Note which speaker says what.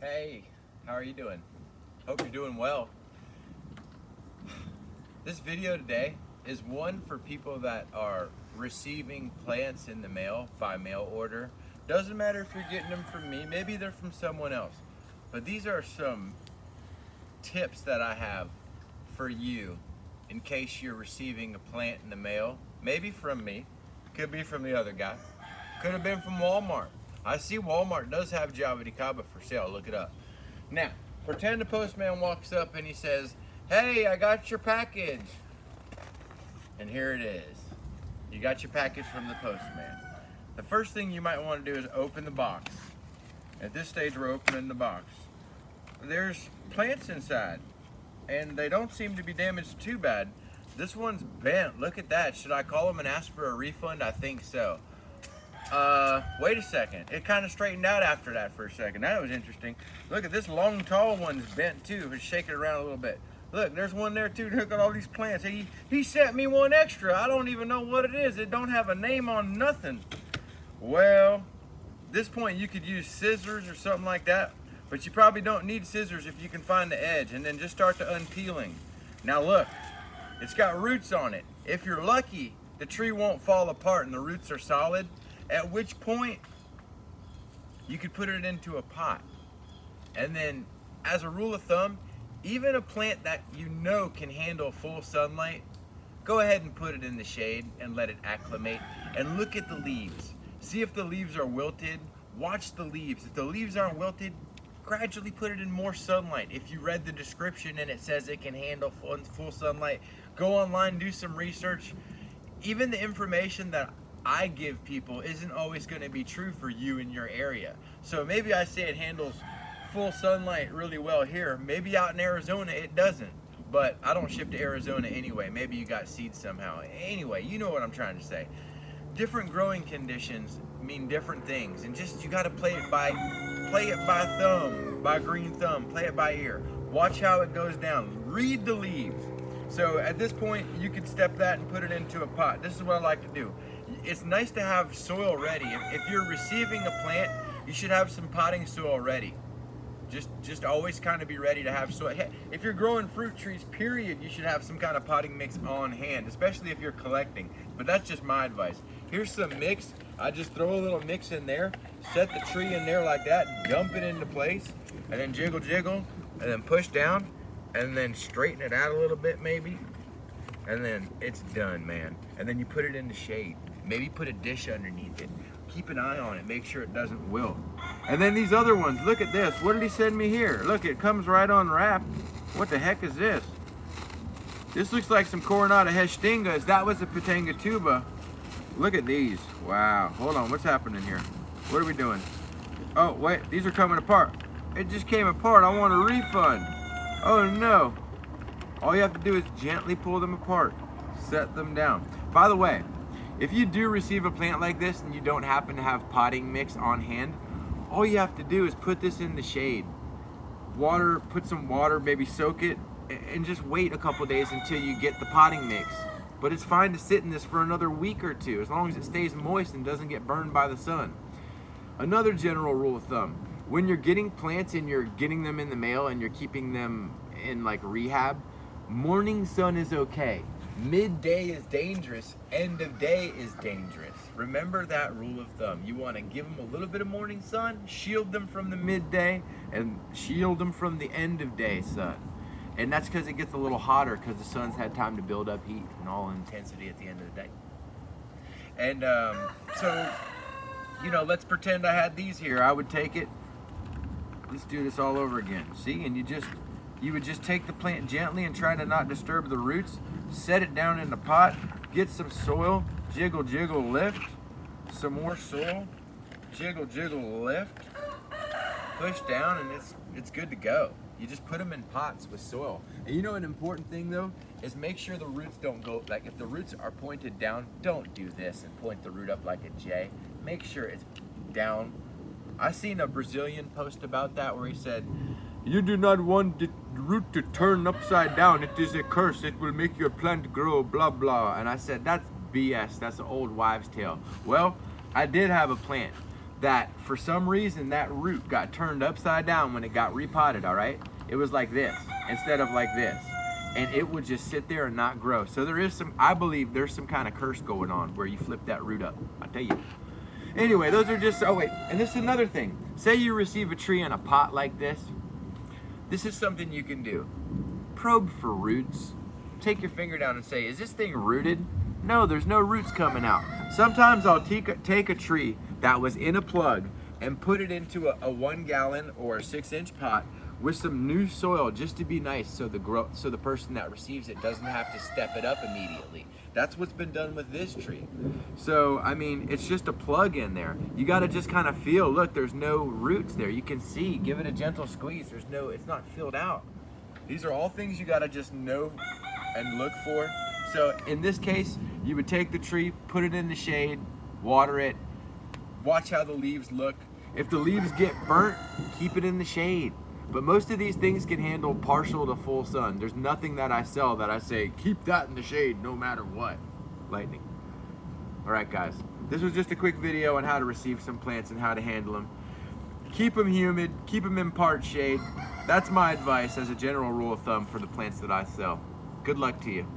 Speaker 1: Hey, how are you doing? Hope you're doing well. This video today is one for people that are receiving plants in the mail by mail order. Doesn't matter if you're getting them from me, maybe they're from someone else. But these are some tips that I have for you in case you're receiving a plant in the mail, maybe from me, could be from the other guy, could have been from Walmart. I see Walmart does have Java de Caba for sale, look it up. Now, pretend the postman walks up and he says, "Hey, I got your package." And here it is. You got your package from the postman. The first thing you might want to do is open the box. At this stage, we're opening the box. There's plants inside, and they don't seem to be damaged too bad. This one's bent. Look at that. Should I call them and ask for a refund? I think so. Wait a second. It kind of straightened out after that for a second. That was interesting. Look at this long, tall one's bent too. Just shake it around a little bit. Look, there's one there too. Look at all these plants. He sent me one extra. I don't even know what it is. It don't have a name on nothing. Well, at this point you could use scissors or something like that, but you probably don't need scissors if you can find the edge, and then just start the unpeeling. Now look, it's got roots on it. If you're lucky, the tree won't fall apart and the roots are solid, at which point you could put it into a pot. And then, as a rule of thumb, even a plant that you know can handle full sunlight, go ahead and put it in the shade and let it acclimate, and look at the leaves. See if the leaves are wilted. Watch the leaves. If the leaves aren't wilted, gradually put it in more sunlight. If you read the description and it says it can handle full sunlight, go online, do some research. Even the information that I give people isn't always going to be true for you in your area. So maybe I say it handles full sunlight really well here. Maybe out in Arizona it doesn't. But I don't ship to Arizona anyway. Maybe you got seeds somehow. Anyway, you know what I'm trying to say. Different growing conditions mean different things, and just you got to play it by thumb, by green thumb. Play it by ear. Watch how it goes down. Read the leaves. So at this point, you could step that and put it into a pot. This is what I like to do. It's nice to have soil ready. If you're receiving a plant, you should have some potting soil ready. Just always kind of be ready to have soil. If you're growing fruit trees, period, you should have some kind of potting mix on hand, especially if you're collecting. But that's just my advice. Here's some mix. I just throw a little mix in there, set the tree in there like that, dump it into place, and then jiggle, and then push down, and then straighten it out a little bit maybe, and then it's done, man. And then you put it in the shade. Maybe put a dish underneath it. Keep an eye on it, make sure it doesn't wilt. And then these other ones, look at this. What did he send me here? Look, it comes right unwrapped. What the heck is this? This looks like some Coronata Hestingas. That was a Pitanga tuba. Look at these. Wow. Hold on, what's happening here? What are we doing? Oh, wait, these are coming apart. It just came apart. I want a refund. Oh no. All you have to do is gently pull them apart. Set them down. By the way, if you do receive a plant like this and you don't happen to have potting mix on hand, all you have to do is put this in the shade. Water, put some water, maybe soak it, and just wait a couple days until you get the potting mix. But it's fine to sit in this for another week or two, as long as it stays moist and doesn't get burned by the sun. Another general rule of thumb, when you're getting plants and you're getting them in the mail and you're keeping them in like rehab, morning sun is okay. Midday is dangerous, end of day is dangerous. Remember that rule of thumb. You want to give them a little bit of morning sun, shield them from the midday, and shield them from the end of day sun. And that's because it gets a little hotter because the sun's had time to build up heat and all intensity at the end of the day. And so, you know, let's pretend I had these here. I would take it. Let's do this all over again. See, and you would just take the plant gently and try to not disturb the roots. Set it down in the pot, get some soil, jiggle, lift, some more soil, jiggle, lift, push down, and it's good to go. You just put them in pots with soil. And you know an important thing though, is make sure the roots don't go, like if the roots are pointed down, don't do this and point the root up like a J. Make sure it's down. I seen a Brazilian post about that where he said, "You do not want the root to turn upside down. It is a curse. It will make your plant grow, blah, blah." And I said, that's BS. That's an old wives' tale. Well, I did have a plant that for some reason that root got turned upside down when it got repotted, all right? It was like this instead of like this. And it would just sit there and not grow. So there is some, I believe there's some kind of curse going on where you flip that root up. I'll tell you. Anyway, those are just, oh wait, and this is another thing. Say you receive a tree in a pot like this. This is something you can do. Probe for roots. Take your finger down and say, is this thing rooted? No, there's no roots coming out. Sometimes I'll take a tree that was in a plug and put it into a 1 gallon or a 6-inch pot with some new soil just to be nice, so the person that receives it doesn't have to step it up immediately. That's what's been done with this tree. So I mean, it's just a plug in there. You got to just kind of feel, look, there's no roots there. You can see, give it a gentle squeeze. It's not filled out. These are all things you got to just know and look for. So in this case, you would take the tree, put it in the shade, water it, watch how the leaves look. If the leaves get burnt, keep it in the shade. But most of these things can handle partial to full sun. There's nothing that I sell that I say, keep that in the shade no matter what. Lightning. All right, guys. This was just a quick video on how to receive some plants and how to handle them. Keep them humid, keep them in part shade. That's my advice as a general rule of thumb for the plants that I sell. Good luck to you.